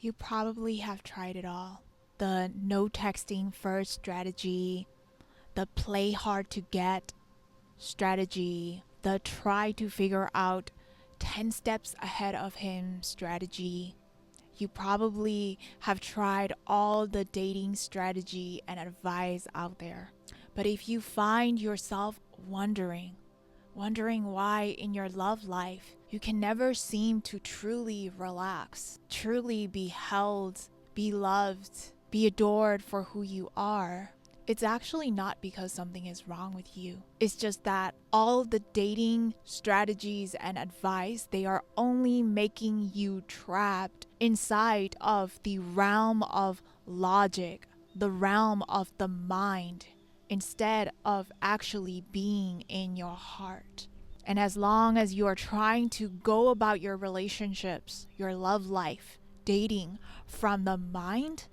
You probably have tried it all. The no texting first strategy, the play hard to get strategy, the try to figure out 10 steps ahead of him strategy. You probably have tried all the dating strategy and advice out there. But if you find yourself wondering why in your love life you can never seem to truly relax, truly be held, be loved, be adored for who you are, it's actually not because something is wrong with you. It's just that all the dating strategies and advice, they are only making you trapped inside of the realm of logic, the realm of the mind, instead of actually being in your heart. And as long as you are trying to go about your relationships, your love life, dating from the mind,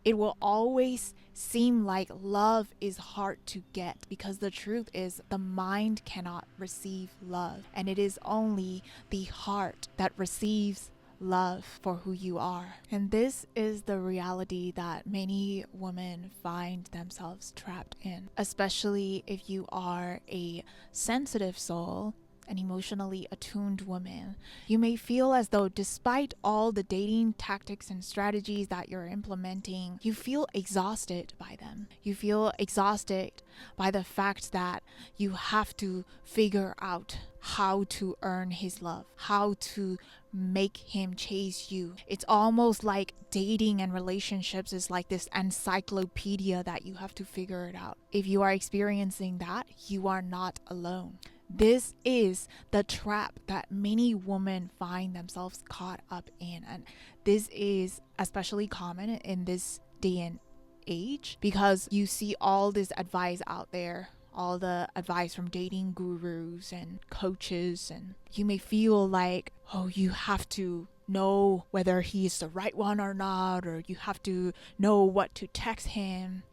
it will always seem like love is hard to get, because the truth is the mind cannot receive love, and it is only the heart that receives love for who you are. And this is the reality that many women find themselves trapped in, especially if you are a sensitive soul, an emotionally attuned woman. You may feel as though despite all the dating tactics and strategies that you're implementing, you feel exhausted by them. You feel exhausted by the fact that you have to figure out how to earn his love, how to make him chase you. It's almost like dating and relationships is like this encyclopedia that you have to figure it out. If you are experiencing that, you are not alone. This is the trap that many women find themselves caught up in. And this is especially common in this day and age, because you see all this advice out there, all the advice from dating gurus and coaches, and you may feel like, oh, you have to know whether he's the right one or not, or you have to know what to text him.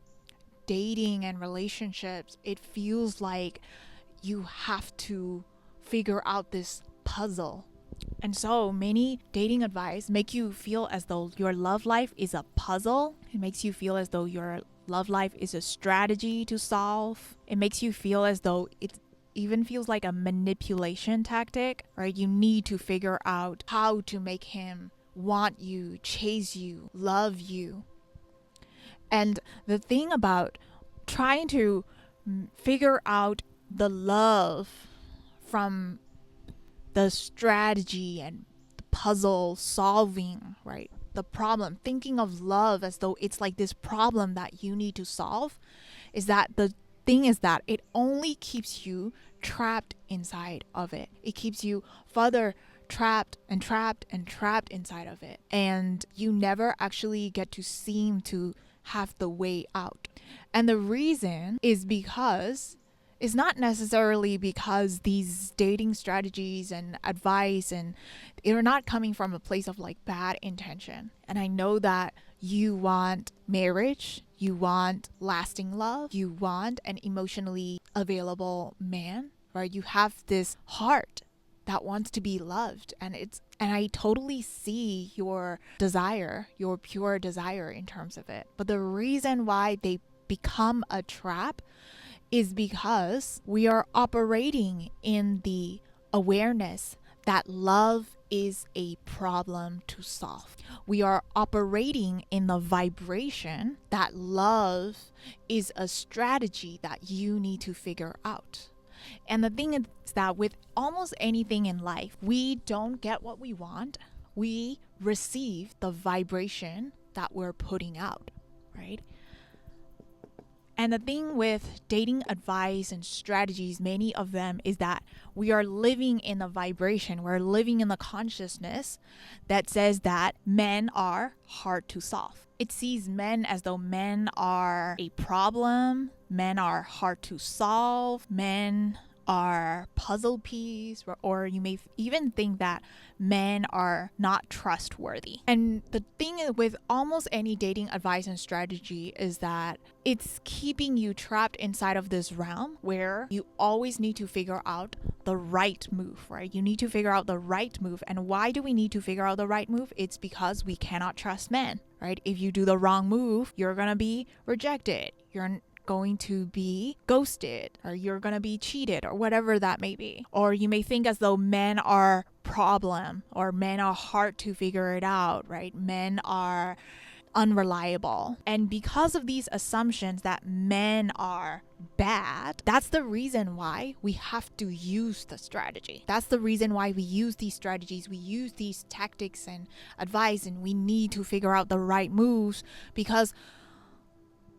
Dating and relationships, it feels like you have to figure out this puzzle. And so many dating advice make you feel as though your love life is a puzzle. It makes you feel as though your love life is a strategy to solve. It makes you feel as though it even feels like a manipulation tactic, right? You need to figure out how to make him want you, chase you, love you. And the thing about trying to figure out the love from the strategy and the puzzle solving, right? The problem, thinking of love as though it's like this problem that you need to solve, is that the thing is that it only keeps you trapped inside of it. It keeps you further trapped and trapped and trapped inside of it. And you never actually get to seem to have the way out. And the reason is because it's not necessarily because these dating strategies and advice and they're not coming from a place of like bad intention. And I know that you want marriage, you want lasting love, you want an emotionally available man, right? You have this heart that wants to be loved, and I totally see your desire, your pure desire in terms of it. But the reason why they become a trap is because we are operating in the awareness that love is a problem to solve. We are operating in the vibration that love is a strategy that you need to figure out. And the thing is that with almost anything in life, we don't get what we want. We receive the vibration that we're putting out, right? And the thing with dating advice and strategies, many of them, is that we are living in a vibration. We're living in the consciousness that says that men are hard to solve. It sees men as though men are a problem, men are hard to solve, men are puzzle piece, or you may even think that men are not trustworthy. And the thing with almost any dating advice and strategy is that it's keeping you trapped inside of this realm where you always need to figure out the right move, right? You need to figure out the right move. And why do we need to figure out the right move? It's because we cannot trust men, right? If you do the wrong move, you're gonna be rejected. You're going to be ghosted, or you're going to be cheated, or whatever that may be. Or you may think as though men are problem, or men are hard to figure it out, right? Men are unreliable. And because of these assumptions that men are bad, that's the reason why we have to use the strategy. That's the reason why we use these strategies, we use these tactics and advice, and we need to figure out the right moves, because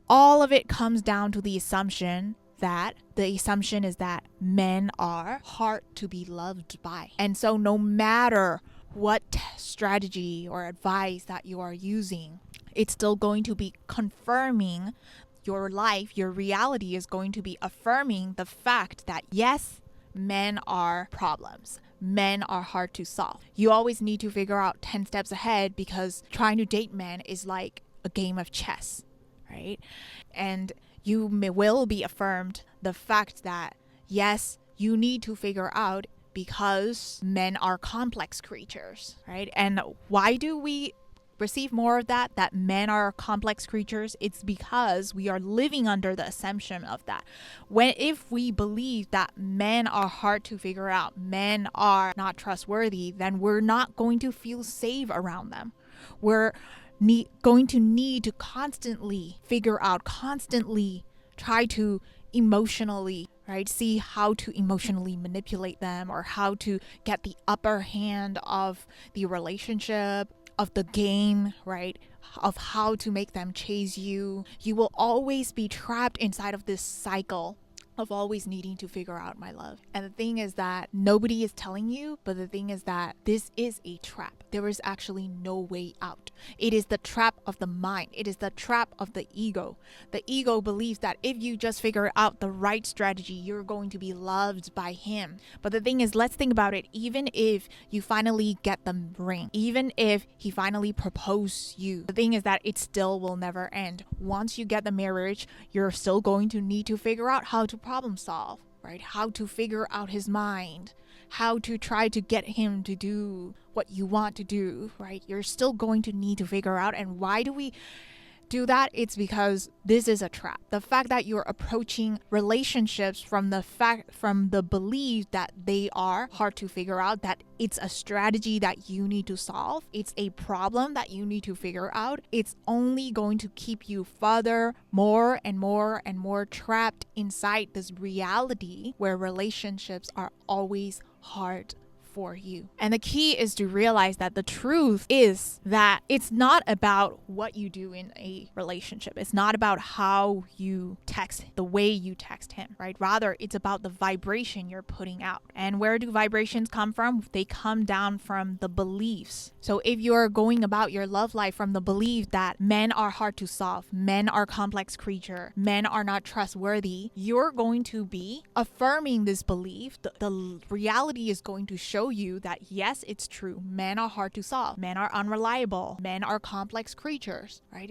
all of it comes down to the assumption is that men are hard to be loved by. And so no matter what strategy or advice that you are using, it's still going to be confirming your life. Your reality is going to be affirming the fact that yes, men are problems. Men are hard to solve. You always need to figure out 10 steps ahead, because trying to date men is like a game of chess. Right? And you will be affirmed the fact that yes, you need to figure out, because men are complex creatures, right? And why do we receive more of that men are complex creatures? It's because we are living under the assumption of that. If we believe that men are hard to figure out, men are not trustworthy, then we're not going to feel safe around them. We're going to need to constantly figure out, constantly try to emotionally, right, see how to emotionally manipulate them, or how to get the upper hand of the relationship, of the game, right, of how to make them chase you. You will always be trapped inside of this cycle of always needing to figure out my love. And the thing is that nobody is telling you, but the thing is that this is a trap. There is actually no way out. It is the trap of the mind. It is the trap of the ego. The ego believes that if you just figure out the right strategy, you're going to be loved by him. But the thing is, let's think about it. Even if you finally get the ring, even if he finally proposes you, the thing is that it still will never end. Once you get the marriage, you're still going to need to figure out how to problem solve, right? How to figure out his mind, how to try to get him to do what you want to do, right? You're still going to need to figure out. And why do we do that? It's because this is a trap. The fact that you're approaching relationships from the belief that they are hard to figure out, that it's a strategy that you need to solve, it's a problem that you need to figure out, it's only going to keep you further, more and more and more trapped inside this reality where relationships are always hard for you. And the key is to realize that the truth is that it's not about what you do in a relationship. It's not about how you text, the way you text him, right? Rather, it's about the vibration you're putting out. And where do vibrations come from? They come down from the beliefs. So if you're going about your love life from the belief that men are hard to solve, men are complex creatures, men are not trustworthy, you're going to be affirming this belief. The reality is going to show you that yes, it's true. Men are hard to solve. Men are unreliable. Men are complex creatures, right?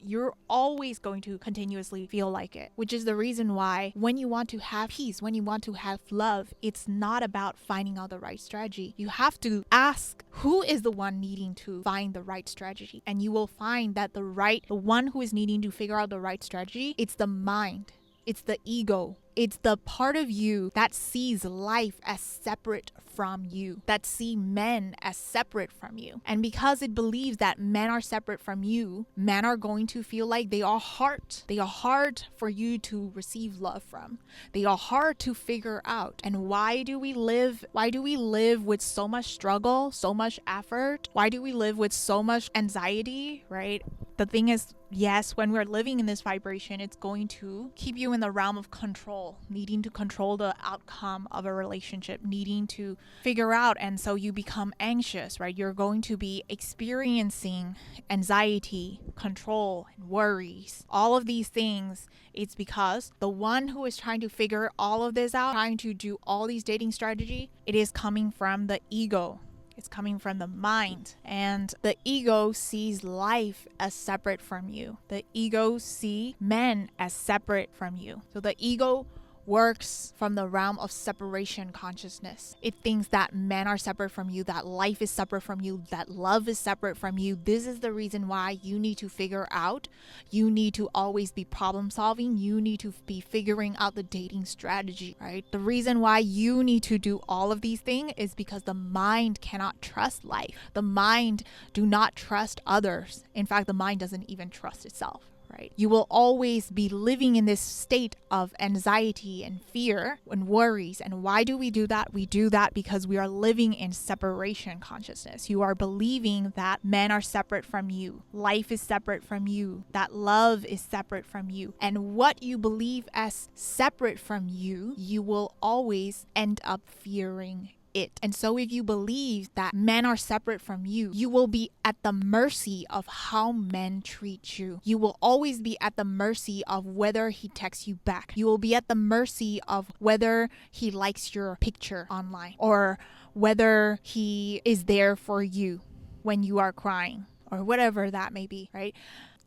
You're always going to continuously feel like it, which is the reason why when you want to have peace, when you want to have love, it's not about finding out the right strategy. You have to ask, who is the one needing to find the right strategy? And you will find that the one who is needing to figure out the right strategy, it's the mind. It's the ego. It's the part of you that sees life as separate from you, that see men as separate from you. And because it believes that men are separate from you, men are going to feel like they are hard. They are hard for you to receive love from. They are hard to figure out. And why do we live with so much struggle, so much effort? Why do we live with so much anxiety, right? The thing is, yes, when we're living in this vibration, it's going to keep you in the realm of control, needing to control the outcome of a relationship, needing to figure out. And so you become anxious, right? You're going to be experiencing anxiety, control, and worries. All of these things, it's because the one who is trying to figure all of this out, trying to do all these dating strategy, it is coming from the ego. It's coming from the mind. And the ego sees life as separate from you. The ego sees men as separate from you. So the ego works from the realm of separation consciousness. It thinks that men are separate from you, that life is separate from you, that love is separate from you. This is the reason why you need to figure out. You need to always be problem solving. You need to be figuring out the dating strategy, right? The reason why you need to do all of these things is because the mind cannot trust life. The mind do not trust others. In fact, the mind doesn't even trust itself. Right? You will always be living in this state of anxiety and fear and worries. And why do we do that? We do that because we are living in separation consciousness. You are believing that men are separate from you, life is separate from you, that love is separate from you. And what you believe as separate from you, you will always end up fearing it. And so if you believe that men are separate from you, you will be at the mercy of how men treat you. You will always be at the mercy of whether he texts you back. You will be at the mercy of whether he likes your picture online or whether he is there for you when you are crying or whatever that may be, right?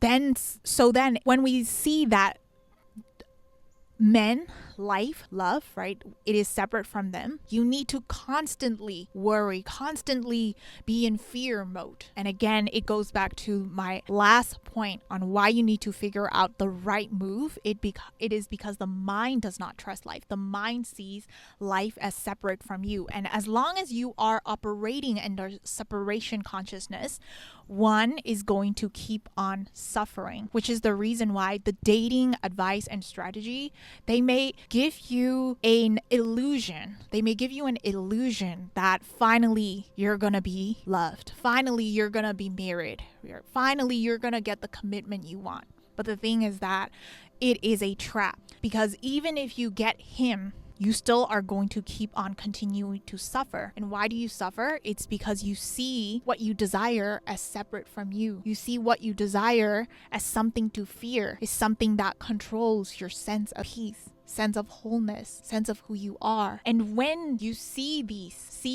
Then when we see that men, life, love, right? It is separate from them. You need to constantly worry, constantly be in fear mode. And again, it goes back to my last point on why you need to figure out the right move. It is because the mind does not trust life. The mind sees life as separate from you. And as long as you are operating under separation consciousness, one is going to keep on suffering, which is the reason why the dating advice and strategy, they may give you an illusion. They may give you an illusion that finally you're going to be loved. Finally, you're going to be married. Finally, you're going to get the commitment you want. But the thing is that it is a trap, because even if you get him, you still are going to keep on continuing to suffer. And why do you suffer? It's because you see what you desire as separate from you. You see what you desire as something to fear, is something that controls your sense of peace, sense of wholeness, sense of who you are. And when you see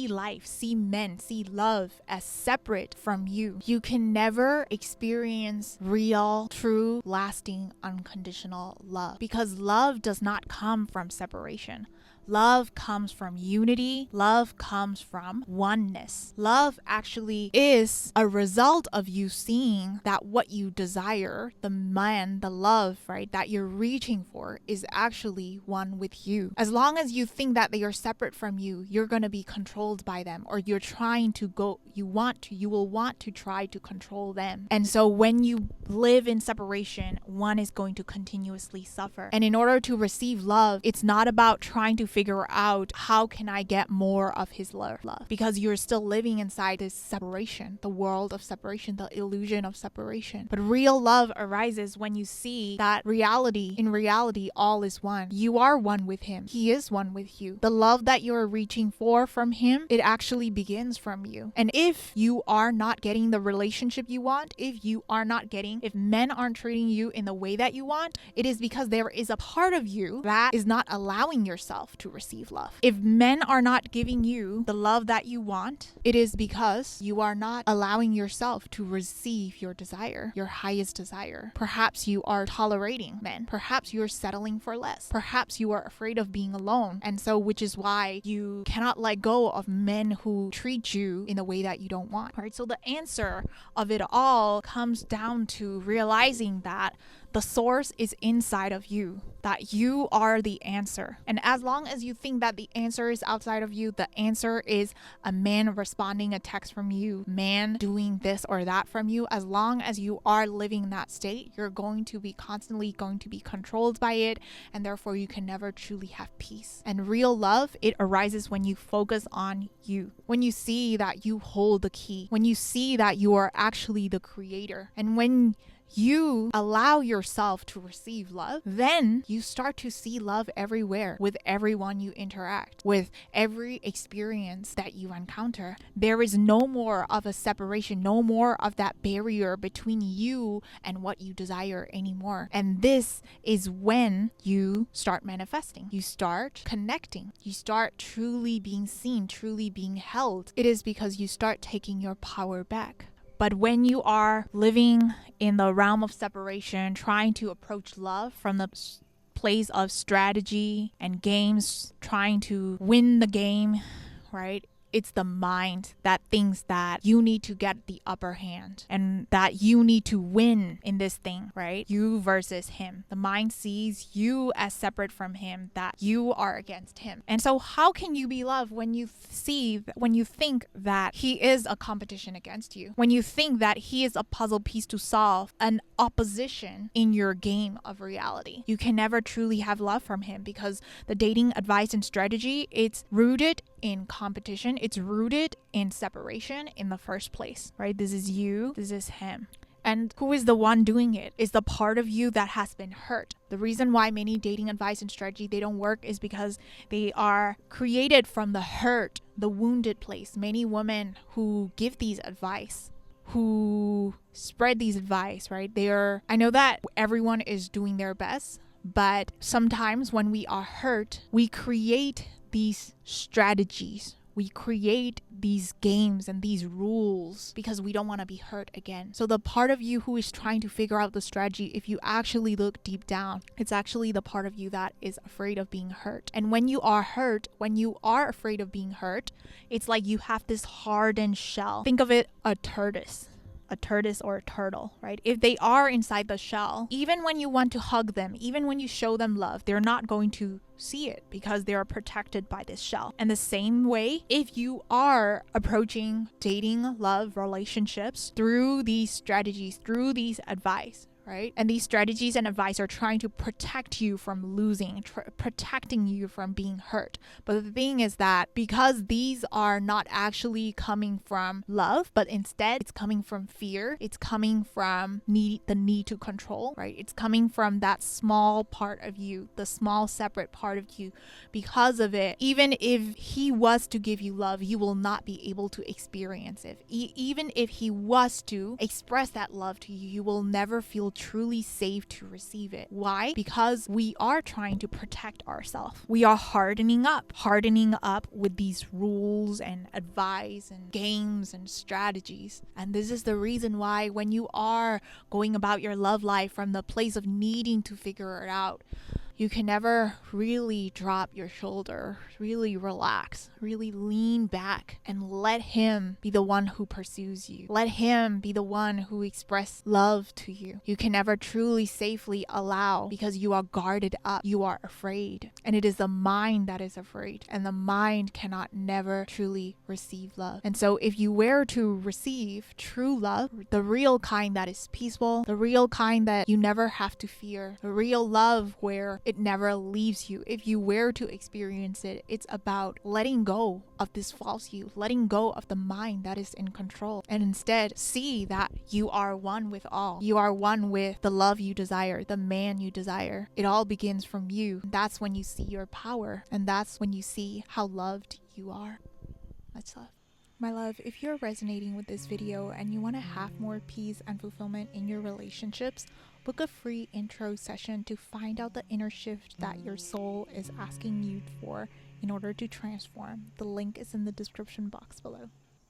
life, see men, see love as separate from you, you can never experience real, true, lasting, unconditional love. Because love does not come from separation. Love comes from unity. Love comes from oneness. Love actually is a result of you seeing that what you desire, the man, the love, right, that you're reaching for is actually one with you. As long as you think that they are separate from you, you're going to be controlled by them, or you're trying to you will want to try to control them. And so when you live in separation, one is going to continuously suffer. And in order to receive love, it's not about trying to figure out how can I get more of his love, because you're still living inside this separation, the world of separation, the illusion of separation. But real love arises when you see that in reality all is one. You are one with him. He is one with you. The love that you're reaching for from him, it actually begins from you. And if you are not getting the relationship you want, if men aren't treating you in the way that you want, it is because there is a part of you that is not allowing yourself to receive love. If men are not giving you the love that you want, it is because you are not allowing yourself to receive your desire, your highest desire. Perhaps you are tolerating men. Perhaps you're settling for less. Perhaps you are afraid of being alone. And so, which is why you cannot let go of men who treat you in the way that you don't want. Right? So the answer of it all comes down to realizing that the source is inside of you, that you are the answer. And as long as you think that the answer is outside of you, the answer is a man responding a text from you, man doing this or that from you, as long as you are living in that state, you're constantly going to be controlled by it, and therefore you can never truly have peace. And real love, it arises when you focus on you, when you see that you hold the key, when you see that you are actually the creator, and when you allow yourself to receive love, then you start to see love everywhere, with everyone you interact, with every experience that you encounter. There is no more of a separation, no more of that barrier between you and what you desire anymore. And this is when you start manifesting. You start connecting. You start truly being seen, truly being held. It is because you start taking your power back. But when you are living in the realm of separation, trying to approach love from the place of strategy and games, trying to win the game, right? It's the mind that thinks that you need to get the upper hand and that you need to win in this thing, right? You versus him. The mind sees you as separate from him, that you are against him. And so how can you be loved when you think that he is a competition against you? When you think that he is a puzzle piece to solve, an opposition in your game of reality? You can never truly have love from him, because the dating advice and strategy, it's rooted in competition. It's rooted in separation in the first place, right? This is you, this is him. And who is the one doing it? Is the part of you that has been hurt. The reason why many dating advice and strategy, they don't work, is because they are created from the hurt, the wounded place. Many women who give these advice, who spread these advice, right? I know that everyone is doing their best, but sometimes when we are hurt, we create these strategies. We create these games and these rules because we don't want to be hurt again. So the part of you who is trying to figure out the strategy, if you actually look deep down, it's actually the part of you that is afraid of being hurt. And when you are hurt, when you are afraid of being hurt, it's like you have this hardened shell. Think of it, a tortoise or a turtle, right? If they are inside the shell, even when you want to hug them, even when you show them love, they're not going to see it because they are protected by this shell. And the same way, if you are approaching dating, love, relationships through these strategies, through these advice, right? And these strategies and advice are trying to protect you from losing, protecting you from being hurt. But the thing is that because these are not actually coming from love, but instead it's coming from fear, it's coming from the need to control, right? It's coming from that small part of you, the small separate part of you. Because of it, even if he was to give you love, you will not be able to experience it. Even if he was to express that love to you, you will never feel truly safe to receive it. Why? Because we are trying to protect ourselves. We are hardening up with these rules and advice and games and strategies. And this is the reason why when you are going about your love life from the place of needing to figure it out, you can never really drop your shoulder, really relax, really lean back and let him be the one who pursues you. Let him be the one who expresses love to you. You can never truly safely allow because you are guarded up. You are afraid. And it is the mind that is afraid. And the mind cannot never truly receive love. And so if you were to receive true love, the real kind that is peaceful, the real kind that you never have to fear, the real love where it never leaves you. If you were to experience it, it's about letting go of this false you, letting go of the mind that is in control, and instead see that you are one with all. You are one with the love you desire, the man you desire. It all begins from you. That's when you see your power, and that's when you see how loved you are. That's love. My love, if you're resonating with this video and you want to have more peace and fulfillment in your relationships, book a free intro session to find out the inner shift that your soul is asking you for in order to transform. The link is in the description box below.